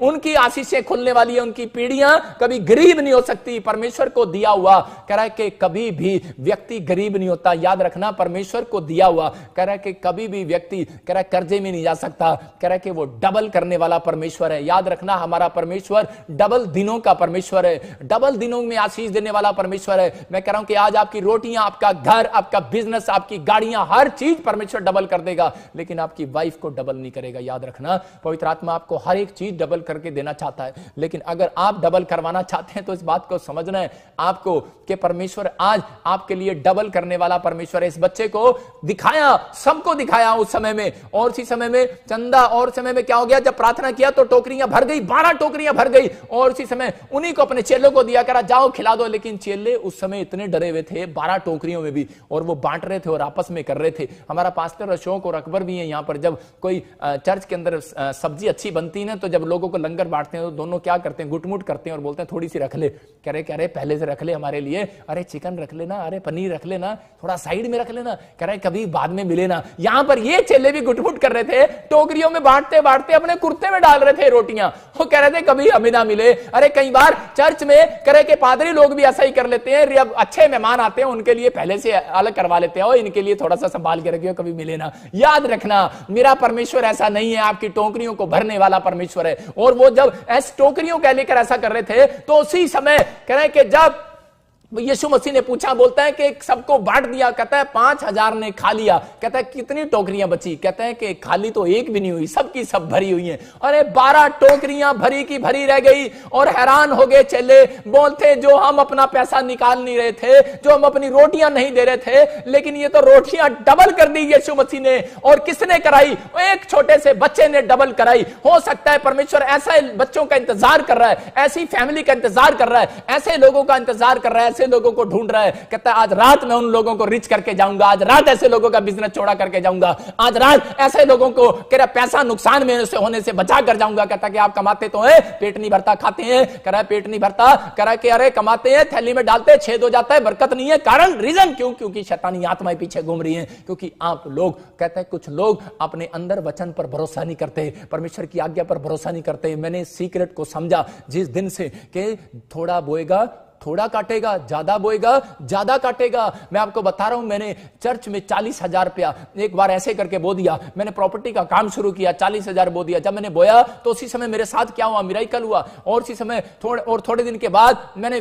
उनकी आशीषें खुलने वाली है, उनकी पीढ़ियां कभी गरीब नहीं हो सकती। परमेश्वर को दिया हुआ कह रहा है कि कभी भी व्यक्ति गरीब नहीं होता। याद रखना, परमेश्वर को दिया हुआ कह रहा है कि कभी भी व्यक्ति कह रहा है कर्जे में नहीं जा सकता। कह रहा है कि वो डबल करने वाला परमेश्वर है। याद रखना, हमारा परमेश्वर डबल दिनों का परमेश्वर है, डबल दिनों में आशीष देने वाला परमेश्वर है। मैं कह रहा हूं कि आज आपकी रोटियां, आपका घर, आपका बिजनेस, आपकी गाड़ियां, हर चीज परमेश्वर डबल कर देगा, लेकिन आपकी वाइफ को डबल नहीं करेगा। याद रखना, पवित्र आत्मा आपको हर एक चीज डबल करके देना चाहता है, लेकिन अगर आप डबल करवाना चाहते हैं तो इस बात को समझना है आपको कि परमेश्वर आज आपके लिए डबल करने वाला परमेश्वर है। इस बच्चे को दिखाया, सबको दिखाया उस समय में, और उसी समय में चंदा, और समय में क्या हो गया, जब प्रार्थना किया तो टोकरियां भर गई, 12 टोकरियां भर गई, और उसी समय उन्हीं को अपने चेलों को दिया, करा जाओ खिला दो। लेकिन चेले उस समय इतने डरे हुए थे 12 टोकरियों में भी, और वो बांट रहे थे और आपस में कर रहे थे। हमारा पास्टर अशोक और अकबर भी है यहाँ पर। जब कोई चर्च के अंदर सब्जी अच्छी बनती है ना, तो जब लोगों को लंगर बांटते हैं तो दोनों क्या करते हैं, गुटमुट करते हैं और बोलते हैं थोड़ी सी रख ले। कह रहे पहले से रख ले हमारे लिए, अरे चिकन रख लेना, अरे पनीर रख लेना, थोड़ा साइड में रख लेना, कह रहे कभी बाद में मिले ना। यहां पर ये चेले भी गुटमुट कर रहे थे, टोकरियों में बांटते बांटते अपने कुर्ते में डाल रहे थे रोटियां। वो कह रहे थे कभी हमें ना मिले। अरे कई बार चर्च में कह रहे कि पादरी लोग भी ऐसा ही कर लेते हैं, अब अच्छे मेहमान आते हैं उनके लिए पहले से अलग करवा लेते हैं, इनके लिए थोड़ा सा संभाल के रखियो, कभी मिले ना। याद रखना, मेरा परमेश्वर ऐसा नहीं है, आपकी टोकरियों को भरने वाला परमेश्वर है। और वो जब ऐसी टोकरियों के लेकर ऐसा कर रहे थे, तो उसी समय कह रहे कि जब यीशु मसीह ने पूछा, बोलता है कि सबको बांट दिया, कहता है 5000 ने खा लिया। कहता है कितनी टोकरियां बची, कहता है कि खाली तो एक भी नहीं हुई, सबकी सब भरी हुई हैं। अरे 12 टोकरियां भरी की भरी रह गई, और हैरान हो गए चेले। बोलते जो हम अपना पैसा निकाल नहीं रहे थे, जो हम अपनी रोटियां नहीं दे रहे थे, लेकिन ये तो रोटियां डबल कर दी यीशु मसीह ने। और किसने कराई? एक छोटे से बच्चे ने डबल कराई। हो सकता है परमेश्वर ऐसे बच्चों का इंतजार कर रहा है, ऐसी फैमिली का इंतजार कर रहा है, ऐसे लोगों का इंतजार कर रहा है, लोगों को ढूंढ रहा है। कहता है आज रात मैं उन लोगों को रिच करके जाऊंगा, आज रात ऐसे लोगों का बिजनेस चौड़ा करके जाऊंगा, आज रात ऐसे लोगों को कह रहा पैसा नुकसान में से होने से बचा कर जाऊंगा। कहता कि आप कमाते तो हैं, पेट नहीं भरता, खाते हैं, कह रहा है पेट नहीं भरता, कह रहा है कि अरे कमाते हैं, थैली में डालते छेद हो जाता है, बरकत नहीं है। कारण रीजन क्यों? क्योंकि शैतानी आत्माएं पीछे घूम रही हैं। क्योंकि आप लोग, कहता है कुछ लोग अपने अंदर वचन पर भरोसा नहीं करते, परमेश्वर की आज्ञा पर भरोसा नहीं करते। मैंने सीक्रेट को समझा जिस दिन से कि थोड़ा बोएगा थोड़ा काटेगा, ज्यादा बोएगा ज्यादा काटेगा। मैं आपको बता रहा हूं, मैंने चर्च में 40,000 रुपया एक बार ऐसे करके बो दिया। मैंने प्रॉपर्टी का काम शुरू किया, 40,000 बो दिया। जब मैंने बोया तो उसी समय मेरे साथ क्या हुआ, मिराकल हुआ। और उसी समय थोड़े दिन के बाद मैंने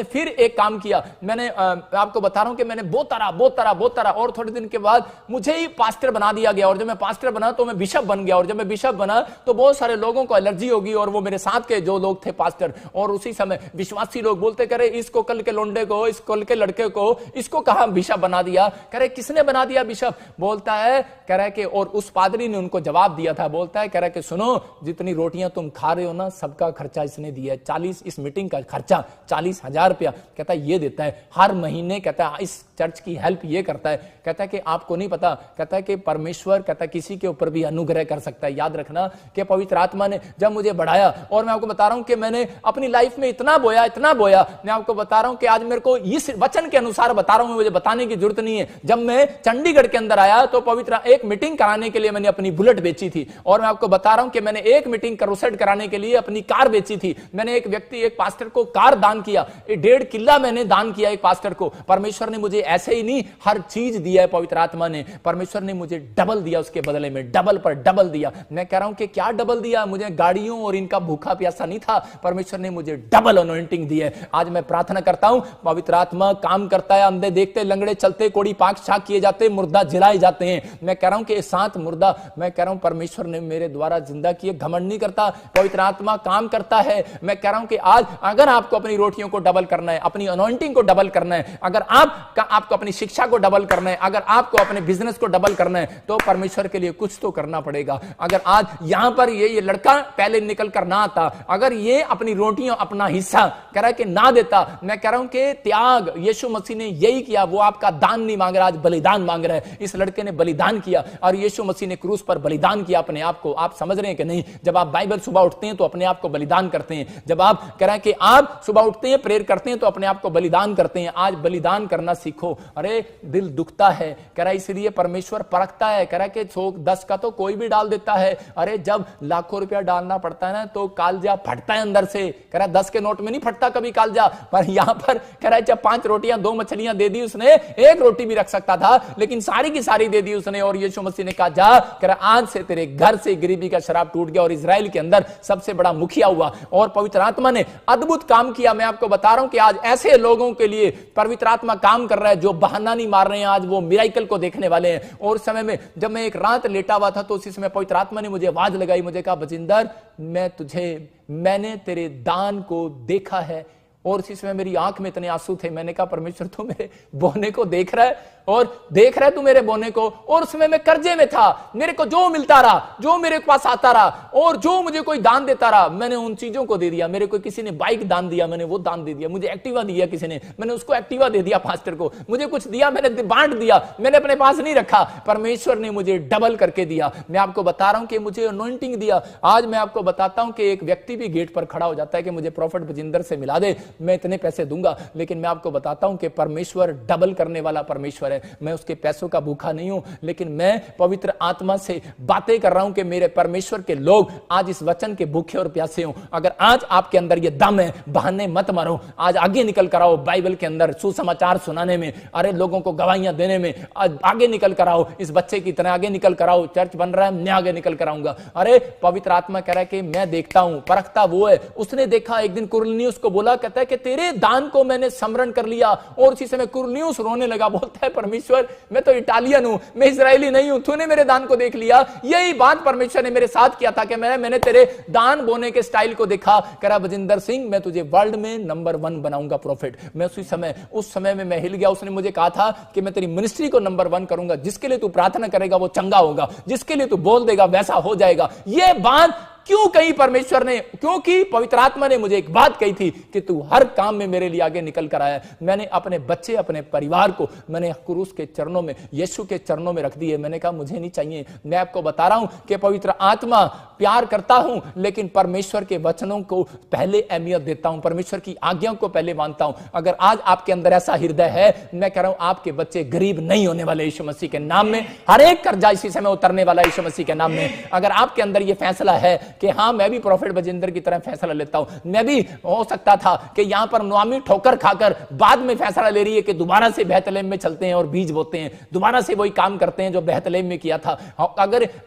फिर एक काम किया। मैंने आपको बता रहा हूं कि मैंने बोता रहा, और थोड़े दिन के बाद मुझे ही पास्टर बना दिया गया। और जब मैं पास्टर बना तो मैं बिशप बन गया, और जब मैं बिशप बना तो बहुत सारे लोगों को एलर्जी होगी, और वो मेरे साथ के जो लोग थे पास्टर, और उसी समय विश्वासी लोग बोलते करे इसको कल के लोंडे को, इस कल के लड़के को, इसको कहा बिशप बना दिया। कह रहे किसने बना दिया बिशप? बोलता है, कह रहा है कि और उस पादरी ने उनको जवाब दिया था। बोलता है, कह रहा है कि सुनो, जितनी रोटियां तुम खा रहे हो ना, सबका खर्चा इसने दिया है। 40 इस मीटिंग का खर्चा 40,000 रुपया कहता है ये देता है हर महीने। कहता है इस चर्च की हेल्प ये करता है। कहता है कि आपको नहीं पता, कहता है कि परमेश्वर कहता है किसी के ऊपर भी अनुग्रह कर सकता है। याद रखना कि पवित्र आत्मा ने जब मुझे बढ़ाया, और मैं आपको बता रहा हूं कि मैंने अपनी लाइफ में इतना बोया, मैं आपको बता रहा हूं कि आज मेरे को इस वचन के अनुसार बता रहा हूं, मुझे बताने की जरूरत नहीं है। जब मैं चंडीगढ़ के अंदर आया तो पवित्र एक मीटिंग कराने के लिए मैंने अपनी बुलेट बेची थी। और मैं आपको बता रहा हूं कि मैंने एक मीटिंग करोसेट कराने के लिए अपनी कार बेची थी। मैंने एक पास्टर को कार दान किया, 1.5 किला मैंने दान किया एक पास्टर को। परमेश्वर ने मुझे ऐसे ही नहीं, हर चीज दिया है पवित्र आत्मा ने। परमेश्वर ने मुझे डबल दिया, उसके बदले में डबल पर डबल दिया। मैं कह रहा हूं कि क्या डबल दिया? मुझे गाड़ियों और इनका भूखा प्यासा नहीं था, परमेश्वर ने मुझे डबल अनॉइंटिंग दी है। आज मैं प्रार्थना करता हूं, पवित्र आत्मा काम करता है। अंधे देखते, लंगड़े चलते, कोड़ी पाक छाक किए जाते, मुर्दा जिलाए जाते हैं। मैं कह रहा हूं कि 7 मुर्दा मैं कह रहा हूं परमेश्वर ने मेरे द्वारा जिंदा किए। घमंड नहीं करता, पवित्र आत्मा काम करता है। मैं कह रहा हूं कि आज अगर आपको अपनी रोटियों को डबल करना है, अपनी अनॉइंटिंग को डबल करना है, अगर आपको अपनी शिक्षा को डबल करना है, अगर आपको अपने बिजनेस को डबल करना है, तो परमेश्वर के लिए कुछ तो करना पड़ेगा। अगर आज यहां पर ये लड़का पहले निकल कर ना आता, अगर ये अपनी रोटियों अपना हिस्सा कह रहा है कि ना बढ़ा देता। मैं कह रहा हूं कि त्याग यीशु मसीह ने यही किया। वो आपका दान नहीं मांग रहा, आज बलिदान मांग रहा है। इस लड़के ने बलिदान किया और यीशु मसीह ने क्रूस पर बलिदान किया अपने आप को। आप समझ रहे हैं कि नहीं? जब आप बाइबल सुबह उठते हैं तो अपने आप को बलिदान करते हैं। जब आप कह रहे हैं कि आप सुबह उठते हैं, प्रेयर करते हैं, तो अपने आप को बलिदान करते हैं। आज बलिदान करना सीखो। अरे दिल दुखता है, कह रहा है इसलिए परमेश्वर परखता है। कह रहा है कि 110 का तो कोई भी डाल देता है। अरे जब लाखों रुपया डालना पड़ता है ना तो कालजा फटता है अंदर से। कह रहा है 10 के नोट में नहीं फटता कभी कालजा, पर यहां पर कह रहा है जब 5 रोटियां 2 मछलियां दे दी उसने, 1 रोटी भी रख सकता था लेकिन सारी की सारी दे दी उसने। और यीशु मसीह ने कहा जा, कह रहा आज से तेरे घर से गरीबी का शराब टूट गया। और इजराइल के अंदर सबसे बड़ा मुखिया हुआ और पवित्र आत्मा ने अद्भुत काम किया। मैं आपको बता रहा हूं कि आज ऐसे लोगों के लिए पवित्र आत्मा काम कर रहा है जो बहाना नहीं मार रहे हैं, आज वो मिराइकल को देखने वाले हैं। और उस समय में जब मैं एक रात लेटा हुआ था तो उसी समय पवित्र आत्मा ने मुझे आवाज लगाई, मुझे कहा बजिंदर मैंने तेरे दान को देखा है। और उसी समय मेरी आंख में इतने आंसू थे। मैंने कहा परमेश्वर तू मेरे बोने को देख रहा है और देख रहा है तू मेरे बोने को। और उस समय मैं कर्जे में था, मेरे को जो मिलता रहा, जो मेरे पास आता रहा और जो मुझे कोई दान देता रहा, मैंने उन चीजों को दे दिया। मेरे को किसी ने बाइक दान दिया, मैंने वो दान दे दिया। मुझे एक्टिवा दिया किसी ने, मैंने उसको एक्टिवा दे दिया। पास्टर को मुझे कुछ दिया, मैंने बांट दिया, मैंने अपने पास नहीं रखा। परमेश्वर ने मुझे डबल करके दिया। मैं आपको बता रहा हूं कि मुझे अनॉइंटिंग दिया। आज मैं आपको बताता हूं कि एक व्यक्ति भी गेट पर खड़ा हो जाता है कि मुझे प्रॉफिट बजिंदर से मिला दे, मैं इतने पैसे दूंगा। लेकिन मैं आपको बताता हूं कि परमेश्वर डबल करने वाला परमेश्वर है। मैं उसके पैसों का भूखा नहीं हूं, लेकिन मैं पवित्र आत्मा से बातें कर रहा हूं कि मेरे परमेश्वर के लोग आज इस वचन के भूखे और प्यासे हो। अगर आज आपके अंदर ये दम है, बहाने मत मारो, आज आगे निकल कर आओ। बाइबल के अंदर सुसमाचार सुनाने में, अरे लोगों को गवाहियां देने में आगे निकल कर आओ। इस बच्चे की तरह आगे निकल कर आओ। चर्च बन रहा है, मैं आगे निकल कर आऊंगा। अरे पवित्र आत्मा कह रहा है कि मैं देखता हूं, परखता वो है। उसने देखा, एक दिन कुरनेलियुस को बोला, कहता है कि तेरे दान को मैंने स्मरण कर लिया। और उसी समय कुरनेलियुस रोने लगा, बोलता है परमेश्वर मैं तो इटालियन हूं, मैं इजरायली नहीं हूं, तूने मेरे दान को देख लिया। यही बात परमेश्वर ने मेरे साथ किया था कि मैंने तेरे दान बोने के स्टाइल को देखा। कह रहा बजिंदर सिंह मैं तुझे वर्ल्ड में नंबर 1 बनाऊंगा प्रॉफिट। मैं उस समय में मैं हिल गया। उसने मुझे कहा था कि मैं तेरी मिनिस्ट्री को नंबर 1 करूंगा। जिसके लिए तू प्रार्थना करेगा वो चंगा होगा, जिसके लिए तू बोल देगा वैसा हो जाएगा। यह बात क्यों कही परमेश्वर ने? क्योंकि पवित्र आत्मा ने मुझे एक बात कही थी कि तू हर काम में मेरे लिए आगे निकल कर आया। मैंने अपने बच्चे, अपने परिवार को मैंने क्रूस के चरणों में, यीशु के चरणों में रख दिए। मैंने कहा मुझे नहीं चाहिए। मैं आपको बता रहा हूं कि पवित्र आत्मा प्यार करता हूं, लेकिन परमेश्वर के वचनों को पहले अहमियत देता हूं, परमेश्वर की आज्ञाओं को पहले मानता हूं। अगर आज आपके अंदर ऐसा हृदय है, मैं कह रहा हूं आपके बच्चे गरीब नहीं होने वाले यीशु मसीह के नाम में। हर एक कर्जा इसी समय उतरने वाला यीशु मसीह के नाम में। अगर आपके अंदर यह फैसला है कि हां मैं भी प्रॉफिट बजिंदर की तरह फैसला लेता हूं, मैं भी हो सकता था कि यहां पर नुआमी ठोकर खाकर बाद में फैसला ले रही है कि दोबारा से बेहतलेम में चलते हैं और बीज बोते हैं, दोबारा से वही काम करते हैं जो बेहतलेम में किया था।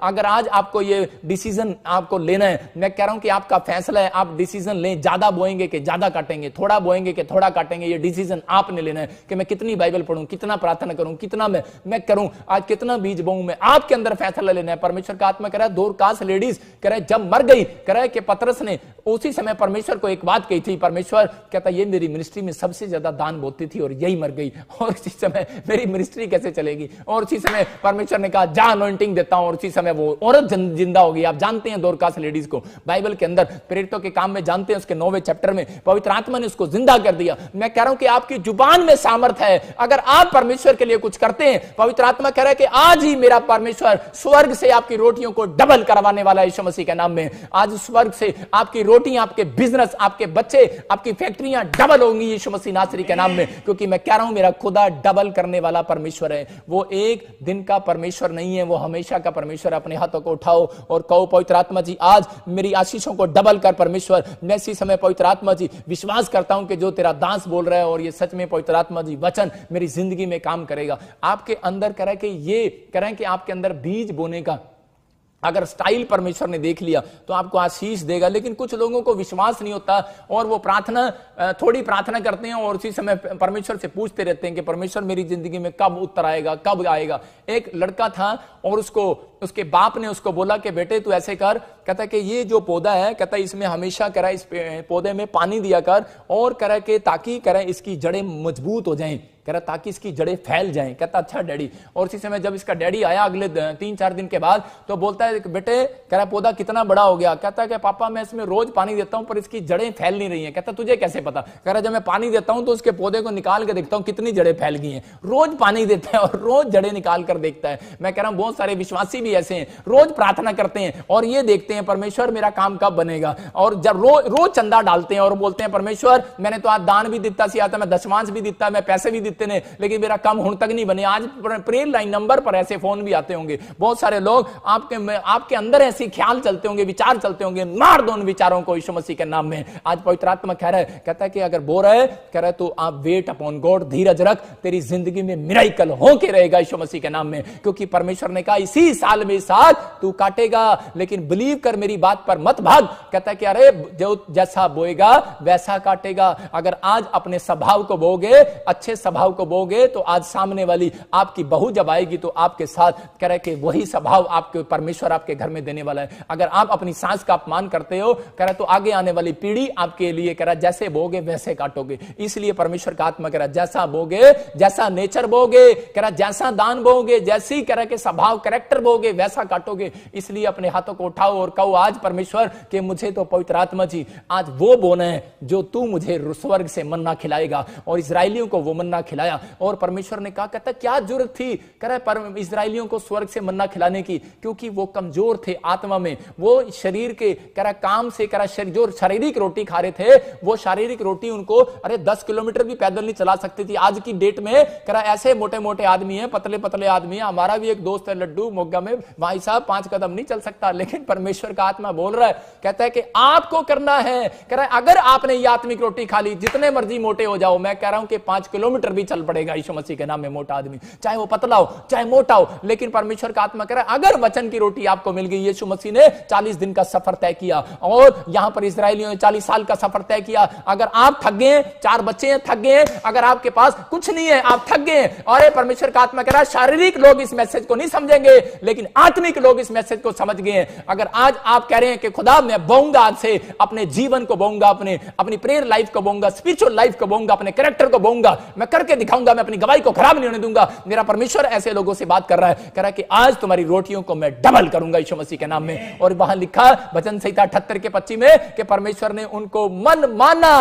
अगर आज आपको ये डिसीजन आपको लेना है, मैं कह रहा हूं कि आपका फैसला है, आप डिसीजन लें। ज्यादा बोएंगे कि ज्यादा काटेंगे, थोड़ा बोएंगे कि थोड़ा काटेंगे, ये डिसीजन आपने लेना है कि मैं कितनी बाइबल पढ़ूं, कितना प्रार्थना करूं, कितना मैं करूं, आज कितना बीज बोऊं। मैं आपके अंदर फैसला लेना है। परमेश्वर का आत्मा कह रहा है, दोरकास लेडीज कह रहा है जब मर गई, कह रहा है कि पतरस ने उसी समय परमेश्वर को एक बात कही थी। परमेश्वर कहता ये मेरी मिनिस्ट्री में सबसे ज्यादा दान बोती थी और यही मर गई, और उसी समय मेरी मिनिस्ट्री कैसे चलेगी। और उसी समय परमेश्वर ने कहा जा अनॉइंटिंग देता हूं, और उसी समय वो औरत जिंदा हो गई। आप जानते हैं दोरकास लेडीज को बाइबल के अंदर प्रेरितों के काम में जानते हैं, उसके 9वें चैप्टर में पवित्र आत्मा ने उसको जिंदा कर दिया। मैं कह रहा हूं कि आपकी जुबान में सामर्थ है। अगर आप परमेश्वर के लिए कुछ करते हैं, पवित्र आत्मा कह रहा है कि आज ही मेरा परमेश्वर स्वर्ग से आपकी रोटियों को डबल करवाने वाला यीशु मसीह के नाम में। आज स्वर्ग से आपकी रोटियां, आपके बिजनेस, आपके बच्चे, आपकी फैक्ट्रियां डबल होंगी यीशु मसीह नासरी के नाम में। क्योंकि मैं कह रहा हूं मेरा खुदा डबल करने वाला परमेश्वर है। वो एक दिन का परमेश्वर नहीं है, वो हमेशा का परमेश्वर। अपने हाथों को उठाओ और कहो पवित्र आत्मा जी आज मेरी आशीषों को डबल कर परमेश्वर। मैं इसी समय पवित्र आत्मा जी विश्वास करता हूं कि जो तेरा दास बोल रहा है और ये सच में पवित्र आत्मा जी वचन मेरी जिंदगी में काम करेगा। आपके अंदर कह रहा है कि ये कह रहा है कि आपके अंदर बीज बोने का अगर स्टाइल परमेश्वर ने देख लिया तो आपको आशीष देगा। लेकिन कुछ लोगों को विश्वास नहीं होता और वो थोड़ी प्रार्थना करते हैं और उसी समय परमेश्वर से पूछते रहते हैं कि परमेश्वर मेरी जिंदगी में कब उत्तर आएगा, कब आएगा। एक लड़का था और उसके बाप ने उसको बोला कि बेटे तू ऐसे कर, कहता कि ये जो पौधा है, कहता इसमें हमेशा करा इस पौधे में पानी दिया कर और करा के ताकि करा इसकी जड़ें मजबूत हो जाएं। कह रहा ताकि इसकी जड़ें फैल जाएं। कहता अच्छा डैडी। और उसी समय जब इसका डैडी आया अगले 3-4 दिन के बाद, तो बोलता है बेटे, कह रहा पौधा कितना बड़ा हो गया? कहता है कि पापा मैं इसमें रोज पानी देता हूं पर इसकी जड़ें फैल नहीं रही हैं। कहता तुझे कैसे पता? कह रहा जब मैं पानी देता हूं तो उसके पौधे को निकाल के देखता हूं कितनी जड़ें फैल गई हैं। रोज पानी देता है और रोज जड़ें निकाल कर देखता है। मैं कह रहा हूं बहुत सारे विश्वासी भी ऐसे हैं, रोज प्रार्थना करते हैं और ये देखते हैं परमेश्वर मेरा काम कब बनेगा, और जब रोज चंदा डालते हैं और बोलते हैं परमेश्वर मैंने तो आज दान भी दिता सी आता, मैं दशमांश भी दिता, मैं पैसे भी दिते ने, लेकिन मेरा काम हुण तक नहीं बने। आज प्रेयर लाइन नंबर पर ऐसे फोन भी आते होंगे। बहुत सारे लोग आपके अंदर ऐसे ख्याल चलते होंगे, विचार चलते होंगे, मार दो उन विचारों को यीशु मसीह के नाम में। आज पवित्र आत्मा कह रहा है, कहता है कि अगर बोल रहा है, कह रहा है तो आप वेट अपॉन गॉड, धीरज रख, तेरी जिंदगी में मिराकल होके रहेगा यीशु मसीह के नाम में। क्योंकि परमेश्वर ने कहा इसी साल में साथ तू काटेगा, लेकिन बिलीव कर मेरी बात पर मत भाग। कहता है कि अरे जो जैसा बोएगा वैसा काटेगा। अगर आज अपने स्वभाव को बोगे, अच्छे स्वभाव को बोगे, तो आज सामने वाली आपकी बहू जब आएगी तो आपके साथ कह रहे कि वही स्वभाव आपके परमेश्वर आपके घर में देने वाला है। अगर आप अपनी सास का अपमान करते हो, कह रहा तो आगे आने वाली पीढ़ी आपके लिए कह रहा जैसे बोगे वैसे काटोगे। इसलिए परमेश्वर का आत्मा कह रहा जैसा बोगे, जैसा नेचर बोगे, कह रहा जैसा दान बोगे, जैसी कह रहा के स्वभाव कैरेक्टर बोगे वैसा काटोगे। इसलिए अपने हाथों को उठाओ और कहो आज परमेश्वर कि मुझे तो पवित्र आत्मा जी आज वो बोना है जो तू मुझे स्वर्ग से मन्ना खिलाएगा। और इजराइलियों को वो मन्ना खिलाया और परमेश्वर ने कहा, कहता क्या जरूरत थी कह रहा इजराइलियों को स्वर्ग से मन्ना खिलाने की? क्योंकि वो कमजोर थे आत्मा में, वो शरीर के कह रहा काम से कह रहा जो शारीरिक रोटी खा रहे थे, वो शारीरिक रोटी उनको अरे 10 किलोमीटर भी पैदल नहीं चला सकती थी। आज की डेट में कह रहा ऐसे मोटे मोटे आदमी हैं, पतले पतले आदमी हैं। हमारा भी एक दोस्त है लड्डू मोगा में, भाई साहब 5 कदम नहीं चल सकता, लेकिन परमेश्वर का आत्मा बोल रहा है, कहता है कि आपको करना है। कह रहा है अगर आपने ये आत्मिक रोटी खा ली, जितने मर्जी मोटे हो जाओ, मैं कह रहा हूं कि 5 किलोमीटर भी चल पड़ेगा यीशु मसीह के नाम में। मोटा आदमी चाहे वो पतला हो चाहे मोटा हो, लेकिन परमेश्वर का आत्मा कह रहा है अगर वचन की रोटी आपको मिल गई। यीशु मसीह ने 40 दिन का सफर तय किया और यहां पर इजरायलियों ने 40 साल का सफर तय किया। अगर आप थक गए, 4 बच्चे हैं थक गए, अगर आपके पास कुछ नहीं है आप थक गए, और परमेश्वर का आत्मा कह रहा है शारीरिक लोग इस मैसेज को नहीं समझेंगे, लेकिन आत्मिक लोग इस मैसेज को समझ गए। अगर आज आप कह रहे हैं कि खुदा मैं बोऊंगा, आज से अपने जीवन को बोऊंगा, अपनी प्रेयर लाइफ को बोऊंगा, स्पिरिचुअल लाइफ को बोऊंगा, अपने कैरेक्टर को बोऊंगा, मैं करके दिखाऊंगा, मैं अपनी गवाही को खराब नहीं होने दूंगा। मेरा परमेश्वर ऐसे लोगों से बात कर रहा है, कह रहा है कि आज तुम्हारी रोटियों को मैं डबल करूंगा यीशु मसीह के नाम में। और वहां लिखा वचन संहिता 78 के 25 में कि परमेश्वर ने उनको मन माना,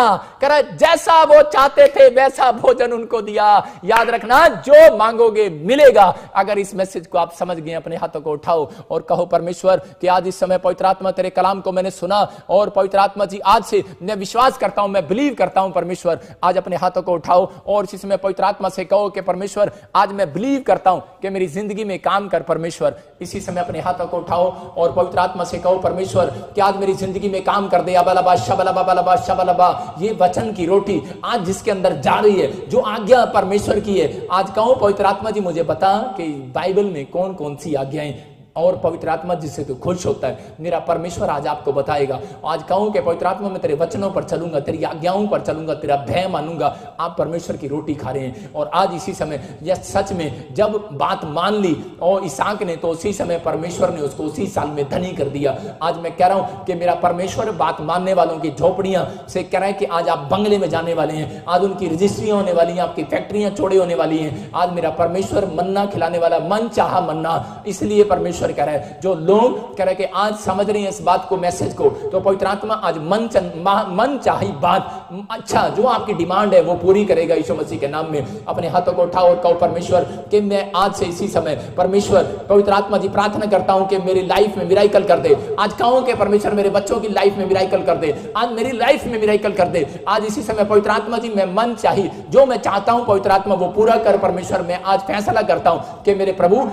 कह रहा है जैसा वो चाहते थे वैसा भोजन उनको दिया। याद रखना जो मांगोगे मिलेगा। अगर इस मैसेज को आप समझ गए, अपने हाथों को उठाओ और कहो परमेश्वर कि आज इस समय पवित्र आत्मा तेरे कलाम को मैंने सुना, और पवित्र आत्मा जी आज से मैं विश्वास करता हूं, मैं बिलीव करता हूं। परमेश्वर आज अपने हाथों को उठाओ और इसी समय पवित्र आत्मा से कहो कि परमेश्वर आज मैं बिलीव करता हूं कि मेरी जिंदगी में काम कर। परमेश्वर इसी समय अपने हाथों को उठाओ और पवित्र आत्मा से कहो परमेश्वर कि आज मेरी जिंदगी में काम कर दे। अबलबा शबलबा बलबा शबलबा, ये वचन की रोटी आज जिसके अंदर जा रही है, जो आज्ञा परमेश्वर की है, आज कहो पवित्र आत्मा जी मुझे बता कि बाइबल में कौन कौन सी आज्ञाएं, और पवित्र आत्मा जिससे तू खुश होता है मेरा परमेश्वर आज आपको बताएगा। आज कहूं कि पवित्र आत्मा मैं तेरे वचनों पर चलूंगा, तेरी आज्ञाओं पर चलूंगा, तेरा भय मानूंगा। आप परमेश्वर की रोटी खा रहे हैं और आज इसी समय यह सच में जब बात मान ली और इसहाक ने, तो उसी समय परमेश्वर ने उसको उसी साल में धनी कर दिया। आज मैं कह रहा हूं कि मेरा परमेश्वर बात मानने वालों की झोपड़ियां से कह रहा है कि आज आप बंगले में जाने वाले हैं, आज उनकी रजिस्ट्रियां होने वाली हैं, आपकी फैक्ट्रियां चौड़ी होने वाली हैं। आज मेरा परमेश्वर मन्ना खिलाने वाला, मन चाहा मन्ना। इसलिए परमेश्वर कह रहा है जो लोग कह रहे कि आज समझ रहे हैं इस बात को, मैसेज को, तो पवित्र आत्मा आज मन चाही बात, अच्छा जो आपकी डिमांड है वो पूरी करेगा यीशु मसीह के नाम में। अपने हाथों को उठाओ और कहो परमेश्वर कि मैं आज से इसी समय परमेश्वर पवित्र आत्मा जी प्रार्थना करता हूं कि मेरी लाइफ में मिराकल कर दे। आज कहो कि परमेश्वर मेरे बच्चों की लाइफ में मिराकल कर दे, आज मेरी लाइफ में मिराकल कर दे। आज इसी समय पवित्र आत्मा जी मैं मन चाही, जो मैं चाहता हूं पवित्र आत्मा वो पूरा कर। परमेश्वर मैं आज फैसला करता हूं कि मेरे प्रभु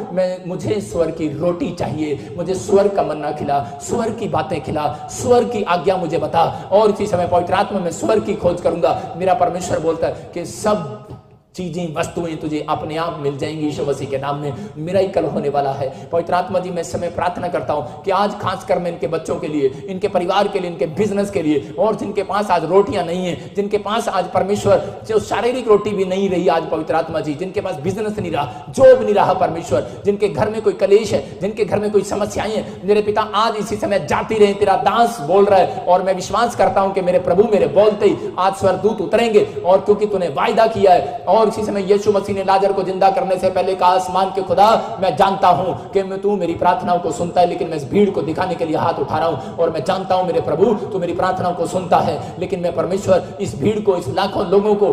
मुझे स्वर्ग की रोटी चाहिए, मुझे स्वर्ग का मन्ना खिला, स्वर्ग की बातें खिला, स्वर्ग की आज्ञा मुझे बता। और इसी समय पवित्र आत्मा में स्वर्ग की खोज करूंगा। मेरा परमेश्वर बोलता है कि सब चीजें वस्तुएं तुझे अपने आप मिल जाएंगी यीशु मसीह के नाम में। मिराकल होने वाला है। पवित्र आत्मा जी मैं इस समय प्रार्थना करता हूं कि आज खासकर मैं इनके बच्चों के लिए, इनके परिवार के लिए, इनके बिजनेस के लिए, और जिनके पास आज रोटियां नहीं है, जिनके पास आज परमेश्वर जो शारीरिक रोटी भी नहीं रही आज पवित्र आत्मा जी, जिनके पास बिजनेस नहीं रहा, जॉब नहीं रहा परमेश्वर, जिनके घर में कोई कलेश है, जिनके घर में कोई समस्याएं हैं, मेरे पिता आज इसी समय जाती रहे। तेरा दास बोल रहा है और मैं विश्वास करता हूं कि मेरे प्रभु मेरे बोलते ही आज स्वर्गदूत उतरेंगे, और क्योंकि तूने वायदा किया है और और इसी समय यीशु मसीह ने लाजर को जिंदा करने से पहले कहा, आसमान के खुदा मैं जानता हूं कि तू मेरी प्रार्थनाओं को सुनता है, लेकिन मैं इस भीड़ को दिखाने के लिए हाथ उठा रहा हूं। और मैं जानता हूं मेरे प्रभु तू मेरी प्रार्थनाओं को सुनता है, लेकिन मैं परमेश्वर इस भीड़ को, इस लाखों लोगों को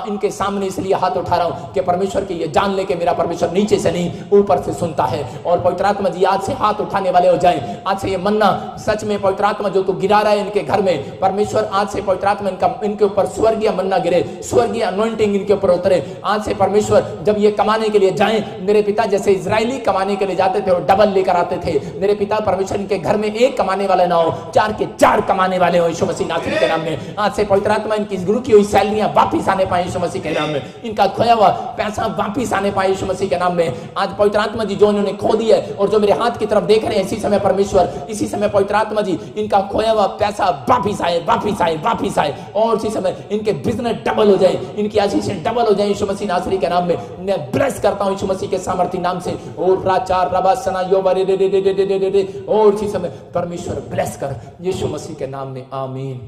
इनके सामने इसलिए हाथ उठा रहा हूं कि परमेश्वर की ये जान ले कि मेरा परमेश्वर नीचे से नहीं ऊपर से सुनता है। और पवित्र आत्मा जी आज से हाथ उठाने वाले हो जाएं। आज से ये मन्ना सच में पवित्र आत्मा जो तू गिरा रहा है इनके घर में, परमेश्वर आज से पवित्र आत्मा इनके ऊपर स्वर्गीय मन्ना गिरे, स्वर्गीय अनॉइंटिंग इनके ऊपर उतरे। आज से परमेश्वर जब ये कमाने के लिए जाएं, मेरे पिता जैसे इजरायली कमाने के लिए जाते थे और डबल लेकर आते थे, मेरे पिता परमेश्वर इनके घर में एक कमाने वाला ना हो, 4 के 4 कमाने वाले हो यीशु मसीह नासरी के नाम में। आज से पवित्र आत्मा इनकी गुरु की हुई सैलरियां वापिस आने पाए यीशु मसीह के नाम में, इनका खोया हुआ पैसा वापिस आने पाए यीशु मसीह के नाम में। आज पवित्र आत्मा जी जो इन्होंने खो दिया है और जो मेरे हाथ की तरफ देख रहे हैं, इसी समय परमेश्वर, इसी समय पवित्र आत्मा जी इनका खोया हुआ पैसा वापिस आए, वापिस आए, वापिस आए। और इसी समय इनके बिजनेस डबल हो जाए, इनकी आशीषें डबल हो जाए यीशु मसीह नासरी के नाम में। मैं ब्लेस करता हूं यीशु मसीह के सामर्थ्य नाम से। और राचार रबा सना योबा रे रे रे रे रे रे रे। और इसी समय परमेश्वर ब्लेस कर यीशु मसीह के नाम में, आमीन।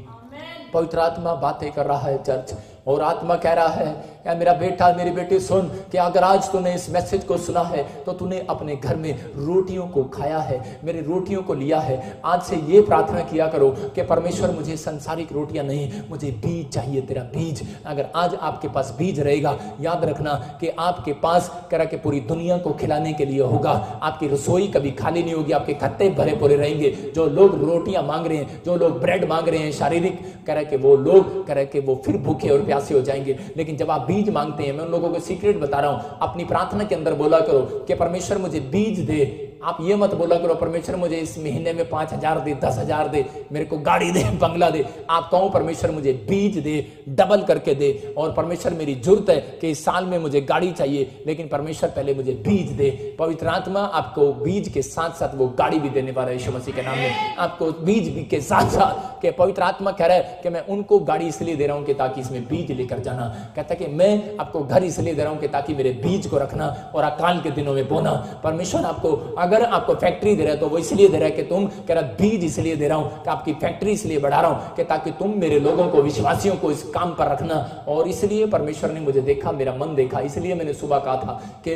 पवित्र आत्मा बातें कर रहा है चर्च, और आत्मा कह रहा है, या मेरा बेटा मेरी बेटी सुन कि अगर आज तूने इस मैसेज को सुना है तो तूने अपने घर में रोटियों को खाया है, मेरी रोटियों को लिया है। आज से ये प्रार्थना किया करो कि परमेश्वर मुझे संसारिक रोटियां नहीं, मुझे बीज चाहिए, तेरा बीज। अगर आज आपके पास बीज रहेगा, याद रखना कि आपके पास कह रहा कि पूरी दुनिया को खिलाने के लिए होगा। आपकी रसोई कभी खाली नहीं होगी, आपके खत्ते भरे पूरे रहेंगे। जो लोग रोटियां मांग रहे हैं, जो लोग ब्रेड मांग रहे हैं शारीरिक, कह रहा कि वो लोग कह रहे कि वो फिर भूखे और प्यासे हो जाएंगे। लेकिन जब आप बीज मांगते हैं, मैं उन लोगों को सीक्रेट बता रहा हूं, अपनी प्रार्थना के अंदर बोला करो कि परमेश्वर मुझे बीज दे। आप ये मत बोला करो परमेश्वर मुझे इस महीने में 5,000 दे, 10,000 दे, मेरे को गाड़ी दे, बंगला दे। आप कहो परमेश्वर मुझे बीज दे, डबल करके दे। और परमेश्वर मेरी जरूरत है कि इस साल में मुझे गाड़ी चाहिए, लेकिन परमेश्वर पहले मुझे बीज दे। पवित्र आत्मा आपको बीज के साथ साथ वो गाड़ी भी देने वाला है यीशु मसीह के नाम में। आपको बीज भी के साथ साथ कि पवित्र आत्मा कह रहा है कि मैं उनको गाड़ी इसलिए दे रहा हूं कि ताकि इसमें बीज लेकर जाना। कहता है कि मैं आपको घर इसलिए दे रहा हूं कि ताकि मेरे बीज को रखना और अकाल के दिनों में बोना। परमेश्वर आपको अगर आपको फैक्ट्री दे रहा है तो वो इसलिए दे रहा है कि तुम, कह रहा बीज इसलिए दे रहा हूं कि आपकी फैक्ट्री इसलिए बढ़ा रहा हूं कि ताकि तुम मेरे लोगों को, विश्वासियों को इस काम पर रखना। और इसलिए परमेश्वर ने मुझे देखा, मेरा मन देखा, इसलिए मैंने सुबह कहा था कि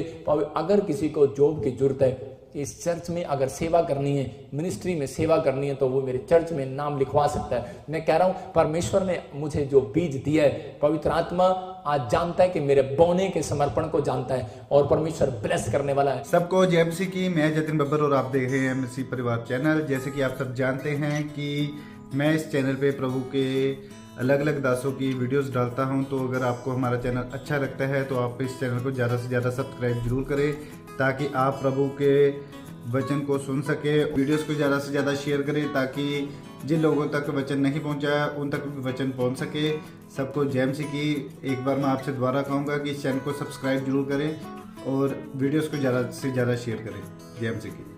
अगर किसी को जॉब की जरूरत है, इस चर्च में अगर सेवा करनी है, मिनिस्ट्री में सेवा करनी है, तो वो मेरे चर्च में नाम लिखवा सकता है। मैं कह रहा हूं परमेश्वर ने मुझे जो बीज दिया है, पवित्र आत्मा आज जानता है कि मेरे बोने के समर्पण को जानता है और परमेश्वर ब्लेस करने वाला है। सबको जय मसीह की। मैं जतिन बब्बर और आप देख रहे हैं मसीह परिवार चैनल। जैसे कि आप सब जानते हैं कि मैं इस चैनल पे प्रभु के अलग अलग दासों की वीडियोस डालता हूं, तो अगर आपको हमारा चैनल अच्छा लगता है तो आप इस चैनल को ज़्यादा से ज़्यादा सब्सक्राइब जरूर करें, ताकि आप प्रभु के वचन को सुन सके। वीडियोस को ज़्यादा से ज़्यादा शेयर करें ताकि जिन लोगों तक वचन नहीं पहुंचा उन तक भी वचन पहुंच सके। सबको जय मसीह की। एक बार मैं आपसे दोबारा कहूँगा कि इस चैनल को सब्सक्राइब जरूर करें और वीडियोस को ज़्यादा से ज़्यादा शेयर करें। जय मसीह की।